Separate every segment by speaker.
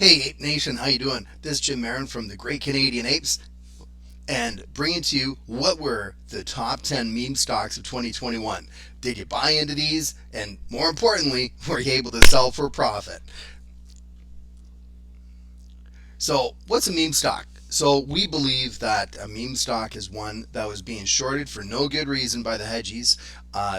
Speaker 1: Hey Ape Nation, how you doing? This is Jim Marin from the Great Canadian Apes, and bringing to you what were the top 10 meme stocks of 2021. Did you buy into these? And more importantly, were you able to sell for profit? So, what's a meme stock? So, we believe that a meme stock is one that was being shorted for no good reason by the hedgies,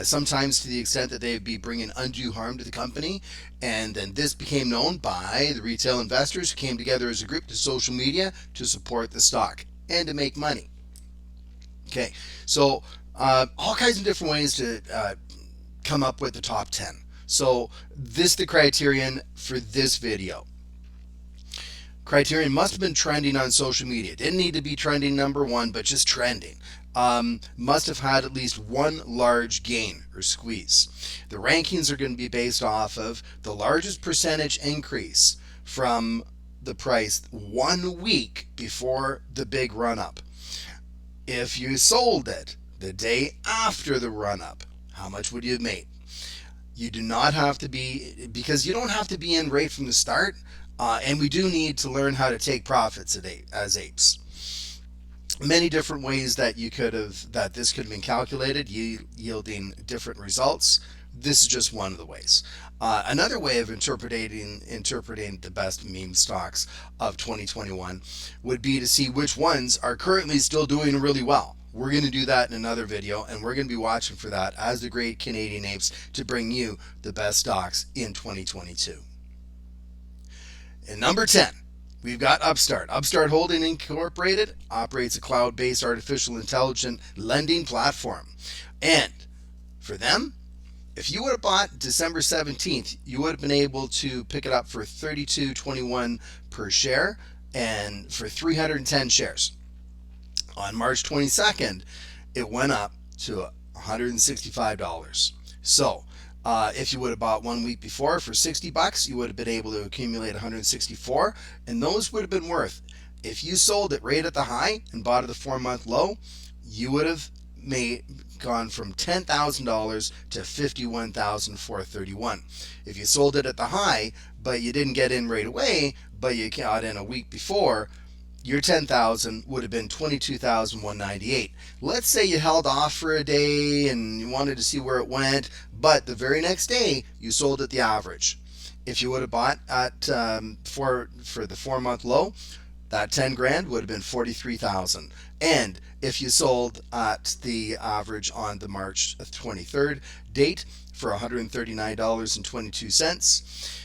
Speaker 1: sometimes to the extent that they'd be bringing undue harm to the company. And then this became known by the retail investors who came together as a group to social media to support the stock and to make money. Okay, so all kinds of different ways to come up with the top 10. So, this is the criterion for this video. Criterion must have been trending on social media. Didn't need to be trending number one, but just trending. Must have had at least one large gain or squeeze. The rankings are going to be based off of the largest percentage increase from the price 1 week before the big run up. If you sold it the day after the run up, how much would you have made? You do not have to be, because you don't have to be in right from the start. And we do need to learn how to take profits as apes. Many different ways that this could have been calculated, yielding different results. This is just one of the ways. Another way of interpreting the best meme stocks of 2021 would be to see which ones are currently still doing really well. We're going to do that in another video, and we're going to be watching for that as the Great Canadian Apes to bring you the best stocks in 2022. And number 10, we've got Upstart. Upstart Holdings Incorporated operates a cloud-based artificial intelligence lending platform. And for them, if you would have bought December 17th, you would have been able to pick it up for $32.21 per share and for 310 shares. On March 22nd, it went up to $165. So, if you would have bought 1 week before for $60, you would have been able to accumulate 164, and those would have been worth. If you sold it right at the high and bought at the 4-month low, you would have gone from $10,000 to $51,431. If you sold it at the high, but you didn't get in right away, but you got in a week before, your 10,000 would have been 22,198. Let's say you held off for a day and you wanted to see where it went, but the very next day you sold at the average. If you would have bought at for the 4-month low, that 10 grand would have been 43,000. And if you sold at the average on the March 23rd date for $139.22,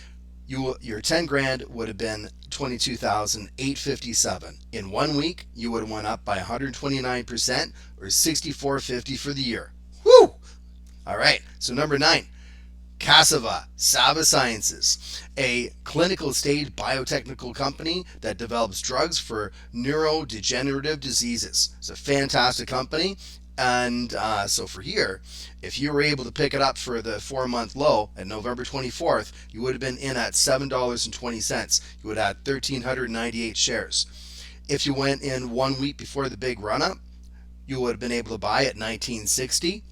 Speaker 1: your 10 grand would have been 22,857. In 1 week, you would have went up by 129%, or 6450 for the year. Woo! All right, so number 9, Sava Sciences, a clinical stage biotechnical company that develops drugs for neurodegenerative diseases. It's a fantastic company. And so for here, if you were able to pick it up for the 4-month low at November 24th, you would have been in at $7.20. You would have had 1,398 shares. If you went in 1 week before the big run up, you would have been able to buy at 1960.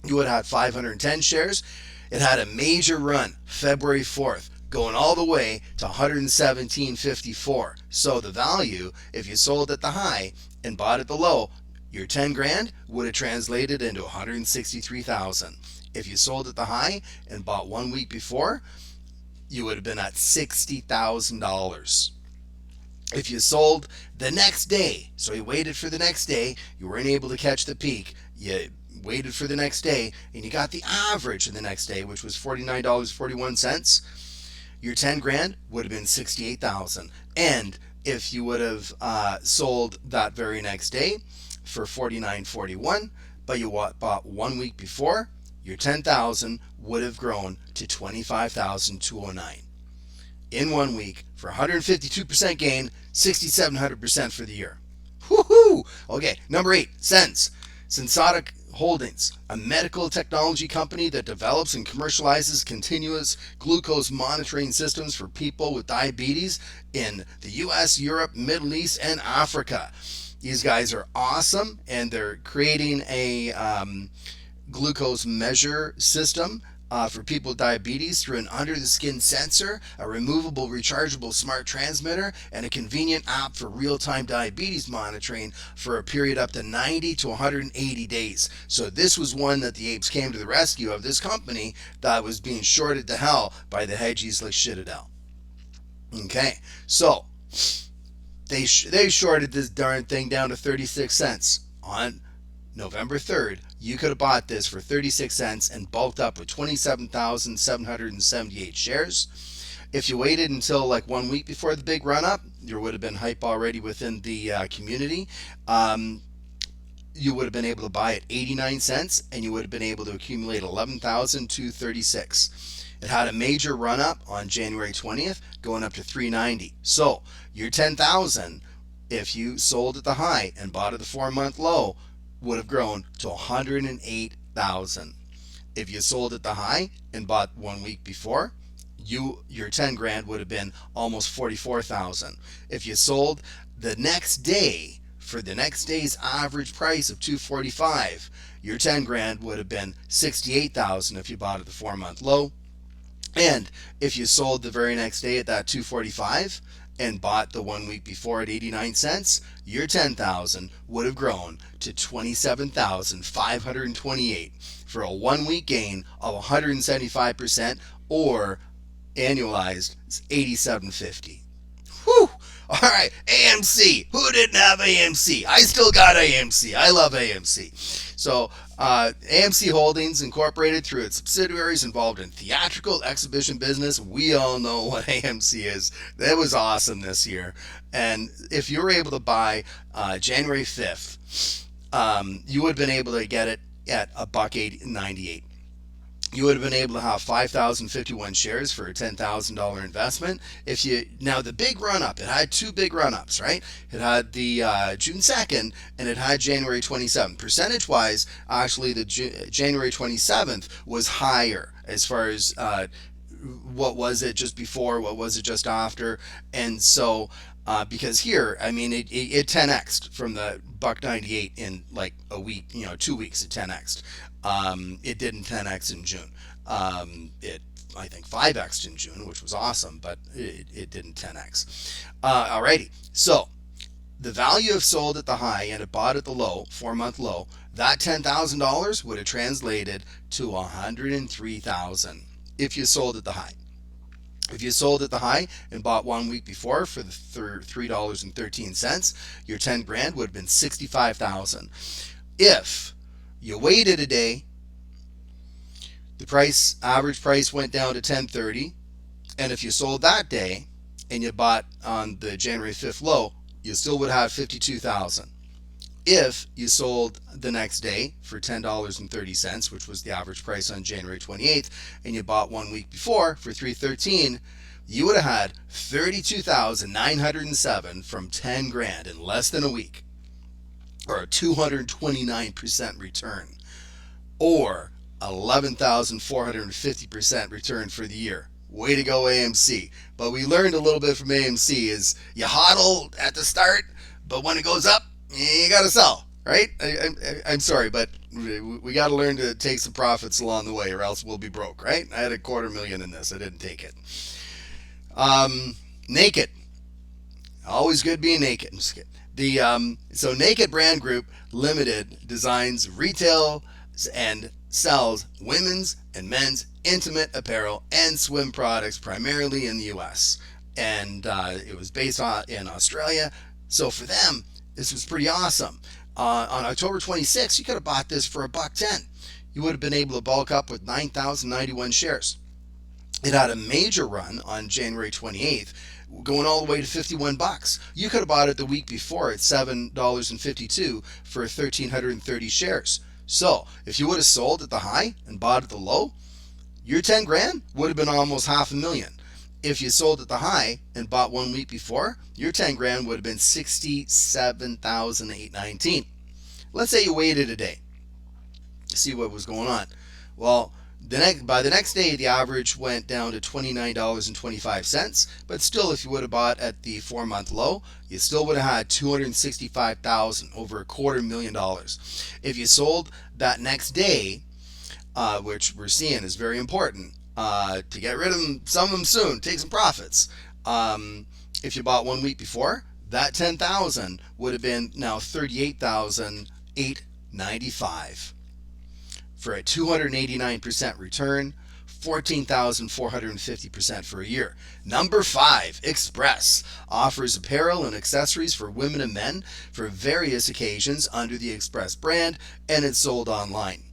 Speaker 1: You would have had 510 shares. It had a major run February 4th, going all the way to 117.54. So the value, if you sold at the high and bought at the low, your 10 grand would have translated into 163,000. If you sold at the high and bought 1 week before, you would have been at $60,000. If you sold the next day, so you waited for the next day, you weren't able to catch the peak, you waited for the next day, and you got the average of the next day, which was $49.41, your 10 grand would have been 68,000. And if you would have sold that very next day for $49.41, but you bought 1 week before, your 10,000 would have grown to 25,209. In 1 week, for 152% gain, 6,700% for the year. Woohoo! Okay, number 8, SENS, Senseonics Holdings, a medical technology company that develops and commercializes continuous glucose monitoring systems for people with diabetes in the US, Europe, Middle East, and Africa. These guys are awesome, and they're creating a glucose measure system for people with diabetes through an under-the-skin sensor, a removable rechargeable smart transmitter, and a convenient app for real-time diabetes monitoring for a period up to 90 to 180 days. So this was one that the apes came to the rescue of, this company that was being shorted to hell by the hedgies like Citadel. Okay, so they shorted this darn thing down to 36 cents on November 3rd. You could have bought this for 36 cents and bulked up with 27,778 shares. If you waited until like 1 week before the big run up, there would have been hype already within the community. You would have been able to buy at 89 cents and you would have been able to accumulate 11,236. It had a major run up on January 20th, going up to 390. So your 10,000, if you sold at the high and bought at the 4-month low, would have grown to 108,000. If you sold at the high and bought 1 week before, your 10 grand would have been almost 44,000. If you sold the next day for the next day's average price of 245, your 10 grand would have been 68,000 if you bought at the 4-month low. And if you sold the very next day at that 245 and bought the 1 week before at 89 cents, your 10,000 would have grown to 27,528 for a 1 week gain of 175%, or annualized 8750. Whew! All right, AMC. Who didn't have AMC? I still got AMC. I love AMC. So AMC Holdings Incorporated, through its subsidiaries involved in theatrical exhibition business. We all know what AMC is. That was awesome this year. And if you were able to buy January 5th, you would have been able to get it at $1.98. You would have been able to have 5,051 shares for a $10,000 investment. Now the big run up, it had two big run ups, right? It had the June 2nd and it had January 27th. Percentage wise, actually the January 27th was higher as far as what was it just before, what was it just after. And so because here, I mean, it 10x'd from the $1.98 in like a week, 2 weeks it 10x'd. It didn't 10x in June. It, I think, 5x'd in June, which was awesome, but it didn't 10x. Alrighty, so the value of sold at the high and it bought at the low, 4-month low, that $10,000 would have translated to $103,000 if you sold at the high. If you sold at the high and bought 1 week before for the $3.13, your 10 grand would have been $65,000. If you waited a day, the average price went down to $10.30, and if you sold that day and you bought on the January 5th low, you still would have $52,000. If you sold the next day for $10.30, which was the average price on January 28th, and you bought 1 week before for $3.13, you would have had $32,907 from 10 grand in less than a week, or a 229% return, or 11,450% return for the year. Way to go, AMC. But we learned a little bit from AMC is you hodl at the start, but when it goes up, you got to sell, right? I'm sorry, but we got to learn to take some profits along the way, or else we'll be broke, right? I had $250,000 in this. I didn't take it. Naked. Always good being naked. I'm just kidding. So Naked Brand Group Limited designs, retail, and sells women's and men's intimate apparel and swim products primarily in the US. And it was based in Australia. So for them, this was pretty awesome. On October 26th, you could have bought this for $1.10. You would have been able to bulk up with 9,091 shares. It had a major run on January 28th, going all the way to $51. You could have bought it the week before at $7.52 for 1,330 shares. So if you would have sold at the high and bought at the low, your 10 grand would have been almost $500,000. If you sold at the high and bought 1 week before, your 10 grand would have been $67,819. Let's say you waited a day to see what was going on. Well, by the next day, the average went down to $29.25. But still, if you would have bought at the 4-month low, you still would have had $265,000, over $250,000. If you sold that next day, which we're seeing is very important to get rid of them, some of them soon, take some profits. If you bought 1 week before, that 10,000 would have been now 38,895 for a 289% return, 14,450% for a year. Number 5, Express offers apparel and accessories for women and men for various occasions under the Express brand, and it's sold online.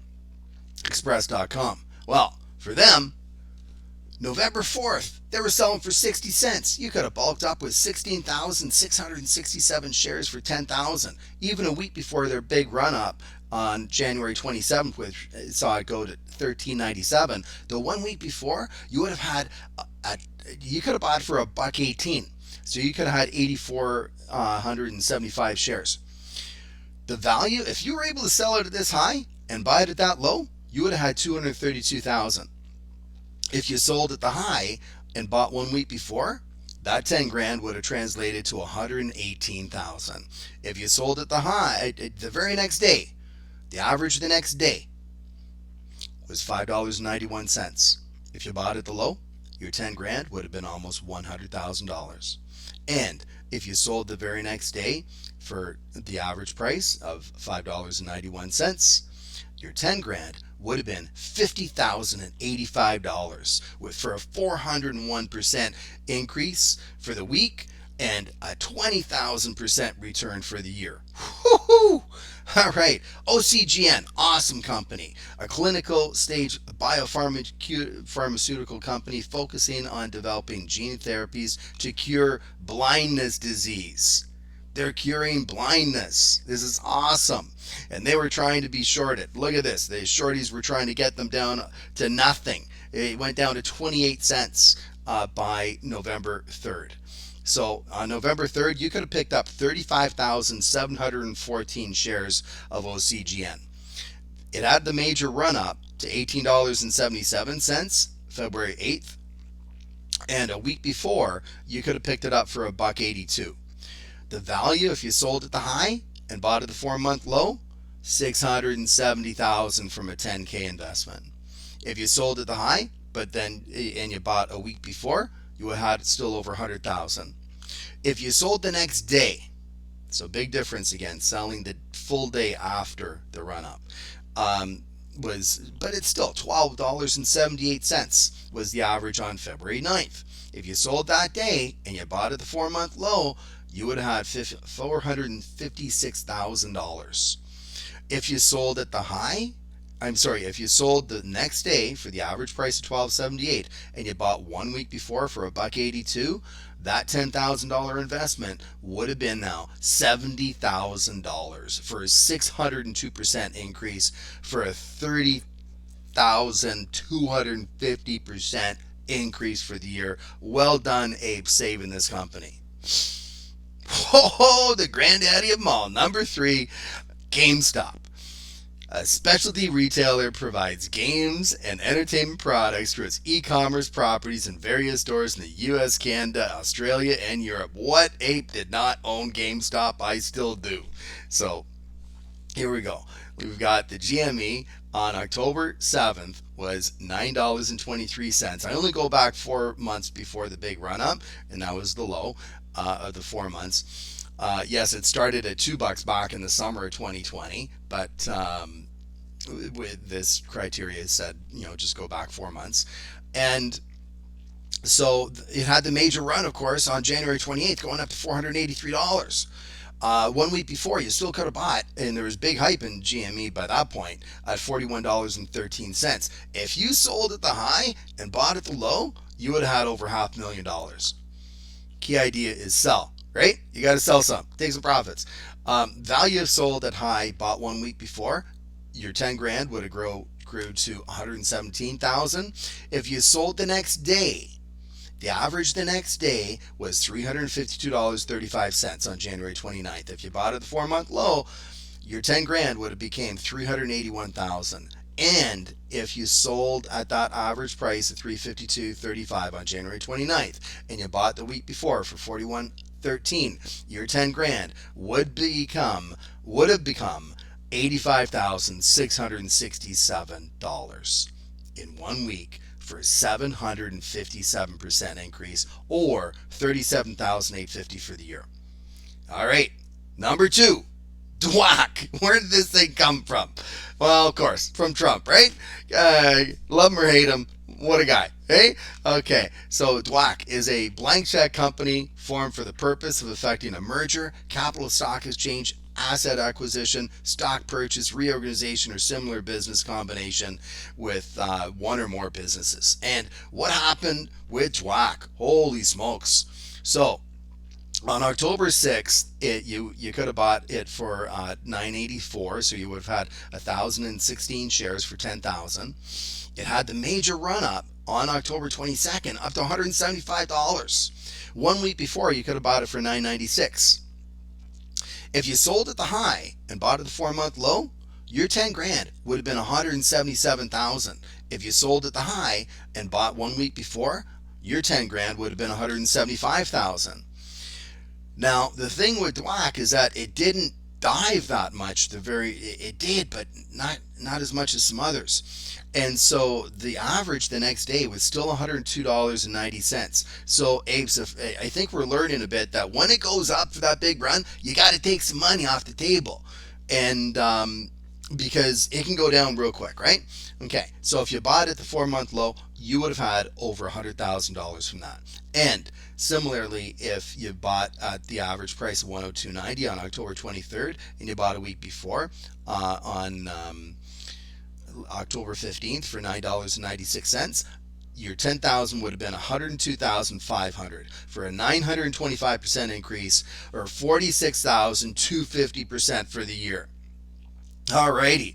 Speaker 1: Express.com. Well, for them, November 4th, they were selling for 60 cents. You could have bulked up with 16,667 shares for 10,000. Even a week before their big run up on January 27th, which saw it go to 13.97. The 1 week before, you would have had you could have bought for $1.18. So you could have had 8,475 shares. The value, if you were able to sell it at this high and buy it at that low, you would have had 232,000. If you sold at the high and bought 1 week before, that 10 grand would have translated to 118,000. If you sold at the high the very next day, the average the next day was $5.91. If you bought at the low, your 10 grand would have been almost $100,000. And if you sold the very next day for the average price of $5.91, your 10 grand would have been $50,085 for a 401% increase for the week and a 20,000% return for the year. Woo-hoo! All right, Ocgn, awesome company, a clinical stage biopharmaceutical company focusing on developing gene therapies to cure blindness disease. They're curing blindness. This is awesome. And they were trying to be shorted. Look at this. The shorties were trying to get them down to nothing. It went down to 28 cents by November 3rd. So on November 3rd, you could have picked up 35,714 shares of Ocgn. It had the major run up to $18.77 February 8th. And a week before, you could have picked it up for $1.82. The value, if you sold at the high and bought at the 4-month low, $670,000 from a 10K investment. If you sold at the high, and you bought a week before, you would have had still over $100,000. If you sold the next day, so big difference again, selling the full day after the run up, but it's still $12.78 was the average on February 9th. If you sold that day and you bought at the 4-month low, you would have had $456,000. If you sold at the high, if you sold the next day for the average price of $12.78 and you bought 1 week before for $1.82, that $10,000 investment would have been now $70,000 for a 602% increase for a 30,250% increase for the year. Well done, Abe, saving this company. Oh, the granddaddy of them all. Number 3, GameStop. A specialty retailer provides games and entertainment products through its e-commerce properties in various stores in the US, Canada, Australia, and Europe. What ape did not own GameStop? I still do. So here we go. We've got the GME on October 7th was $9.23. I only go back 4 months before the big run up, and that was the low of the 4 months. Yes, it started at $2 back in the summer of 2020, but with this criteria said, just go back 4 months. And so it had the major run, of course, on January 28th, going up to $483. 1 week before, you still could have bought, and there was big hype in GME by that point, at $41.13. If you sold at the high and bought at the low, you would have had over $500,000. Key idea is sell. Right? You got to sell some. Take some profits. Value of sold at high, bought 1 week before, your 10 grand would have grew to 117,000. If you sold the next day, the average the next day was $352.35 on January 29th. If you bought at the 4-month low, your 10 grand would have became 381,000. And if you sold at that average price of $352.35 on January 29th, and you bought the week before for $41.13, your 10 grand would have become $85,667 in 1 week for a 757% increase, or $37,850 for the year. All right, number 2, Dwack. Where did this thing come from? Well, of course, from Trump, right? Love him or hate him, what a guy, hey? Okay, so Dwack is a blank check company formed for the purpose of effecting a merger, capital stock exchange, asset acquisition, stock purchase, reorganization, or similar business combination with one or more businesses. And what happened with Dwack? Holy smokes. So, on October 6th, you could have bought it for $984, so you would have had 1,016 shares for $10,000. It had the major run up on October 22nd up to $175. 1 week before, you could have bought it for $996. If you sold at the high and bought at the 4-month low, your 10 grand would have been $177,000. If you sold at the high and bought 1 week before, your 10 grand would have been $175,000. Now, the thing with Dwack is that it didn't dive that much. It did, but not as much as some others. And so the average the next day was still $102.90. So, Apes, I think we're learning a bit that when it goes up for that big run, you got to take some money off the table. And because it can go down real quick, right? Okay, so if you bought at the 4-month low, you would have had over $100,000 from that. And similarly, if you bought at the average price of $102.90 on October 23rd, and you bought a week before on October 15th for $9.96, your $10,000 would have been $102,500 for a 925% increase, or $46,250% for the year. Alrighty,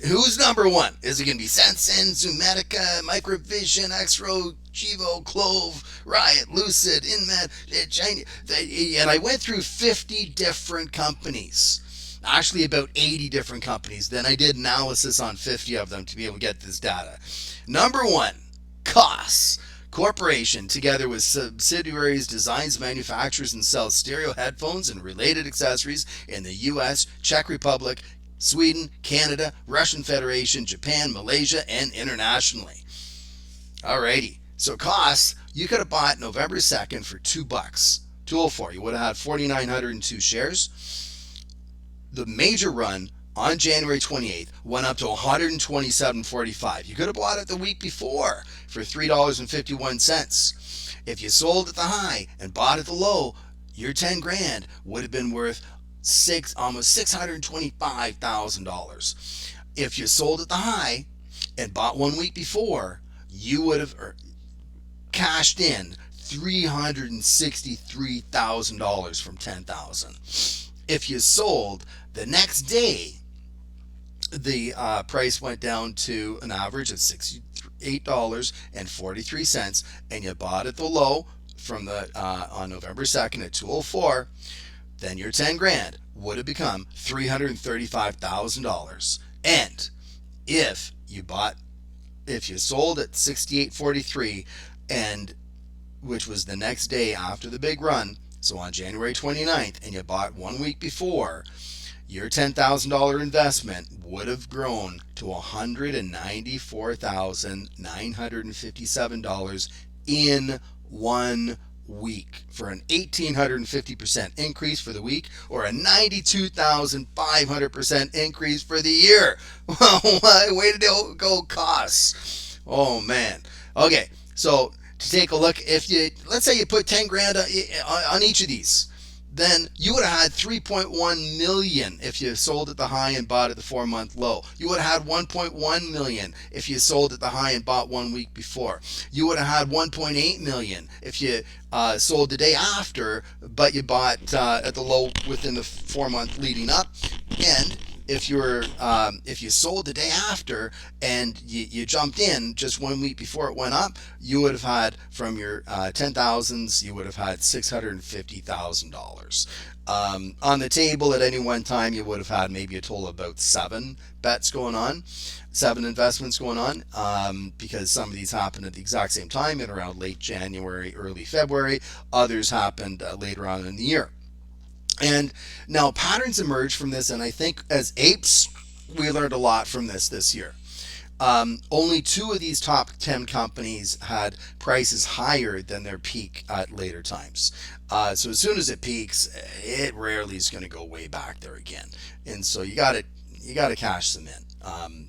Speaker 1: who's number 1? Is it going to be SENS, Zoomatica, Microvision, Xro, Chivo, Clove, Riot, Lucid, Inmed, China? And I went through 50 different companies. Actually, about 80 different companies. Then I did analysis on 50 of them to be able to get this data. Number 1, KOSS Corporation, together with subsidiaries, designs, manufactures, and sells stereo headphones and related accessories in the U.S., Czech Republic, Sweden, Canada, Russian Federation, Japan, Malaysia, and internationally. Alrighty, so KOSS, you could have bought November 2nd for $2, $204. You would have had 4,902 shares. The major run on January 28th went up to $127.45. You could have bought it the week before for $3.51. If you sold at the high and bought at the low, your 10 grand would have been worth almost $625,000. If you sold at the high and bought 1 week before, you would have cashed in $363,000 from $10,000. If you sold the next day, the price went down to an average of $68.43, and you bought at the low from the on November 2nd at $204. Then your 10 grand would have become $335,000. And if you sold at $68.43, and which was the next day after the big run, so on January 29th, and you bought 1 week before, your $10,000 investment would have grown to $194,957 in 1 week, for an 1,850% increase for the week, or a 92,500% increase for the year. Way to go, KOSS. Oh man. Okay, so to take a look, let's say you put 10 grand on each of these, then you would have had 3.1 million if you sold at the high and bought at the 4-month low. You would have had 1.1 million if you sold at the high and bought 1 week before. You would have had 1.8 million if you sold the day after, but you bought at the low within the 4-month leading up. And if you sold the day after and you jumped in just 1 week before it went up, you would have had, from your 10,000s, you would have had $650,000. On the table at any one time, you would have had maybe a total of about 7 bets going on, 7 investments going on, because some of these happened at the exact same time in around late January, early February. Others happened later on in the year. And now patterns emerge from this, and I think as apes, we learned a lot from this year. Only two of these top 10 companies had prices higher than their peak at later times. So as soon as it peaks, it rarely is going to go way back there again. And so you got to cash them in.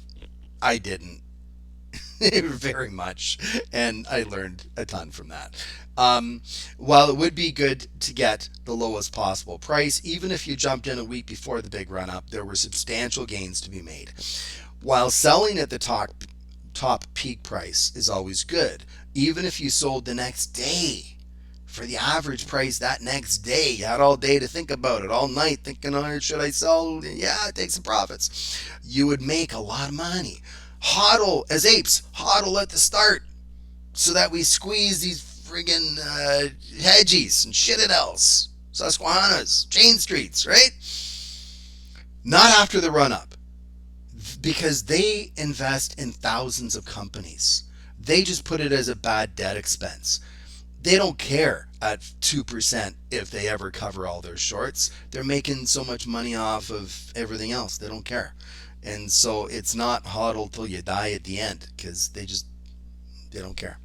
Speaker 1: I didn't very much, and I learned a ton from that. While it would be good to get the lowest possible price, even if you jumped in a week before the big run up, there were substantial gains to be made. While selling at the top peak price is always good, even if you sold the next day for the average price that next day, you had all day to think about it, all night thinking, oh, should I sell? Yeah, take some profits. You would make a lot of money. Hodl as apes, hodl at the start so that we squeeze these friggin' hedgies and shit it else, Susquehannas, Chain Streets, right? Not after the run up, because they invest in thousands of companies. They just put it as a bad debt expense. They don't care at 2% if they ever cover all their shorts. They're making so much money off of everything else. They don't care. And so it's not hodl till you die at the end, because they don't care.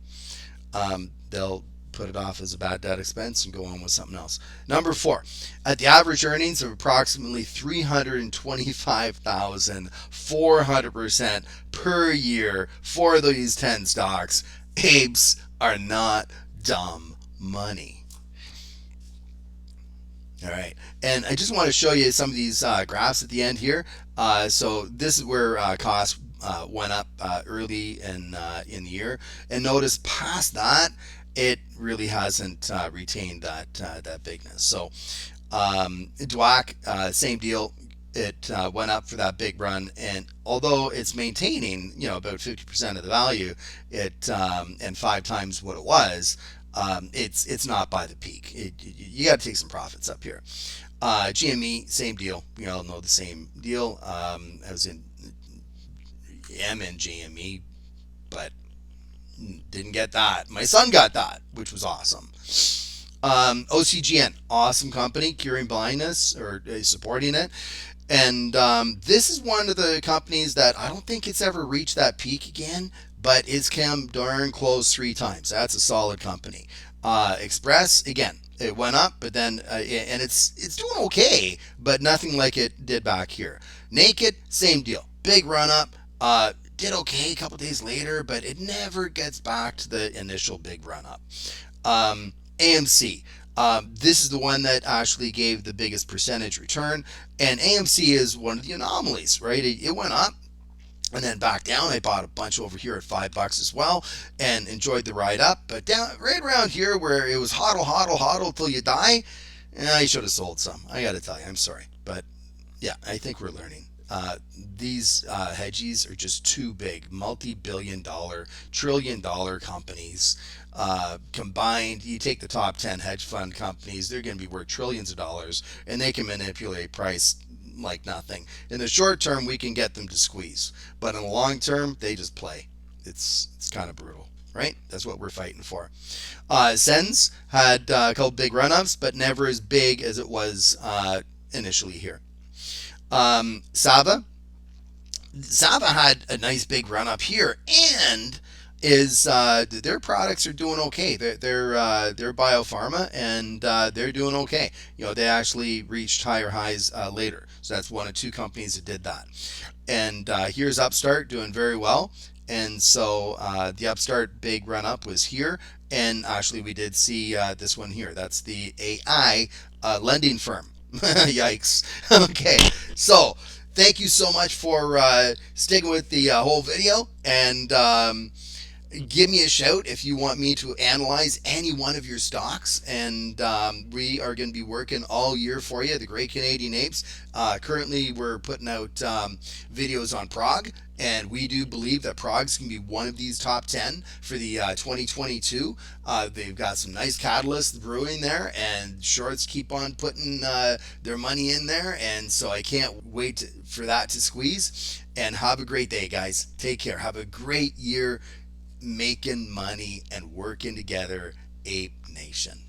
Speaker 1: They'll put it off as a bad debt expense and go on with something else. Number 4, at the average earnings of approximately $325,000, 400% per year for these 10 stocks, apes are not dumb money. All right, and I just want to show you some of these graphs at the end here. So this is where KOSS went up early in the year, and notice past that it really hasn't retained that bigness. So Dwack, same deal. It went up for that big run, and although it's maintaining, about 50% of the value, and 5 times what it was, it's not by the peak. You got to take some profits up here. GME, same deal. We all know the same deal. I was in GME, but didn't get that. My son got that, which was awesome. Ocgn, awesome company, curing blindness or supporting it. And this is one of the companies that I don't think it's ever reached that peak again, but it's come darn close 3 times. That's a solid company. Express, again, it went up, but then and it's doing okay, but nothing like it did back here. Naked, same deal. Big run up. Did okay a couple days later, but it never gets back to the initial big run up. AMC. This is the one that actually gave the biggest percentage return, and AMC is one of the anomalies, right? It went up and then back down. I bought a bunch over here at $5 as well and enjoyed the ride up, but down right around here where it was hodl till you die, I should have sold some. I gotta tell you, I'm sorry, but yeah, I think we're learning. These hedgies are just too big, multi-billion-dollar, trillion-dollar companies. Combined, you take the top 10 hedge fund companies, they're going to be worth trillions of dollars, and they can manipulate price like nothing. In the short term, we can get them to squeeze, but in the long term, they just play. It's kind of brutal, right? That's what we're fighting for. SENS had a couple big run-ups, but never as big as it was initially here. Sava had a nice big run up here, and their products are doing okay. They're biopharma, and they're doing okay. They actually reached higher highs later. So that's one of 2 companies that did that. And here's Upstart doing very well. And so the Upstart big run up was here, and actually we did see this one here. That's the AI lending firm. Yikes. Okay, so thank you so much for sticking with the whole video, and give me a shout if you want me to analyze any one of your stocks, and we are going to be working all year for you, the Great Canadian Apes. Currently we're putting out videos on Prog, and we do believe that Prog's going to be one of these top 10 for the 2022. They've got some nice catalysts brewing there, and shorts keep on putting their money in there, and so I can't wait for that to squeeze. And have a great day, guys. Take care. Have a great year making money and working together, Ape Nation.